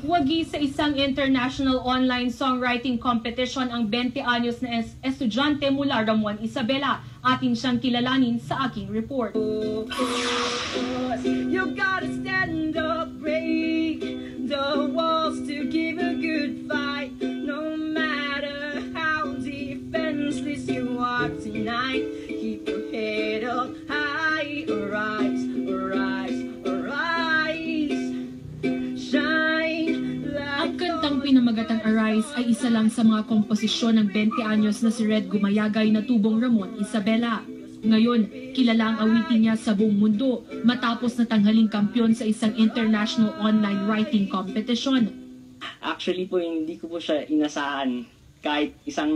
Wagi sa isang international online songwriting competition ang 20 anyos na estudyante mula Ramon Isabela. Atin siyang kilalanin sa aking report. You gotta stand up, break the walls to give a good fight. No matter how defenseless you are tonight, keep your head up high, arise, arise, arise. Shine like. Ang kantang pinamagatang Arise ay isa lang sa mga komposisyon ng 20 anyos na si Red Gumayagay na tubong Ramon Isabela. Ngayon, kilala ang awitin niya sa buong mundo matapos na tanghaling kampyon sa isang international online writing competition. Actually po, hindi ko po siya inasahan. Kahit isang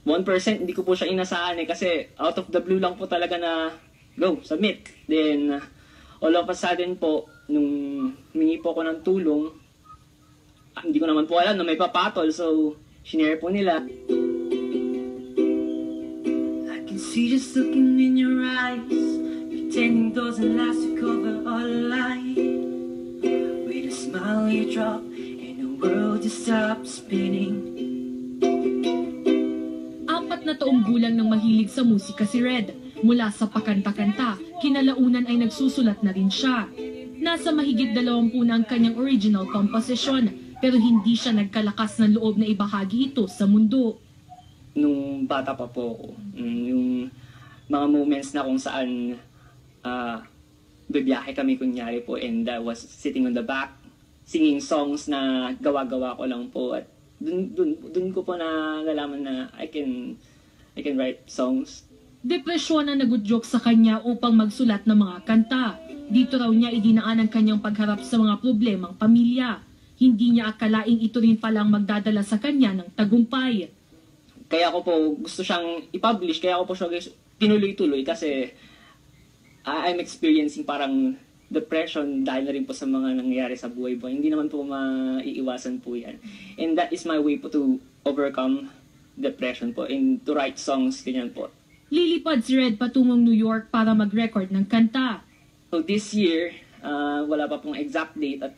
1%, hindi ko po siya inasahan kasi out of the blue lang po talaga na go, submit. Then, all of a sudden po, nung humingi po ako ng tulong, hindi ko naman po alam na may papatol, so shinare po nila. See just looking in your eyes, pretending doesn't last to cover all light. With a smile you drop, and the world just stops spinning. 4 na taong gulang ng mahilig sa musika si Red. Mula sa pakanta-kanta, kinalaunan ay nagsusulat na rin siya. Nasa mahigit 20 na ang kanyang original composition, pero hindi siya nagkalakas ng loob na ibahagi ito sa mundo. Nung bata pa po ako, yung mga moments na kung saan bibiyahe kami kunyari po, and I was sitting on the back singing songs na gawa-gawa ko lang po, at dun ko po nalalaman na I can write songs. Depresyon ang nagudyok sa kanya upang magsulat ng mga kanta. Dito raw niya idinaan ang kanyang pagharap sa mga problemang pamilya. Hindi niya akalaing ito rin palang magdadala sa kanya ng tagumpay. Kaya ako po gusto siyang i-publish, kaya ako po siya tinuloy-tuloy kasi I'm experiencing parang depression dahil na rin po sa mga nangyayari sa buhay po. Hindi naman po maiiwasan po yan. And that is my way po to overcome depression po and to write songs, ganyan po. Lilipad si Red patungong New York para mag-record ng kanta. So this year, wala pa pong exact date at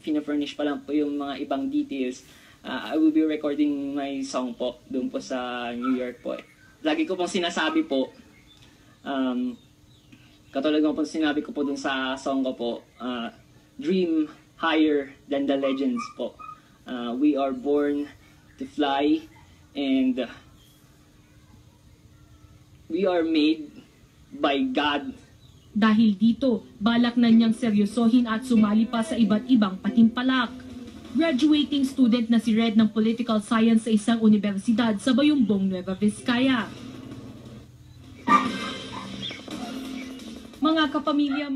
fina-furnish pa lang po yung mga ibang details. I will be recording my song po doon po sa New York po. Lagi ko pong sinasabi po, katulad ng po sinabi ko po doon sa song ko po, dream higher than the legends po. We are born to fly and we are made by God. Dahil dito, balak na niyang seryosohin at sumali pa sa iba't ibang patimpalak. Graduating student na si Red ng Political Science sa isang universidad sa Bayumbong, Nueva Vizcaya. Mga kapamilya,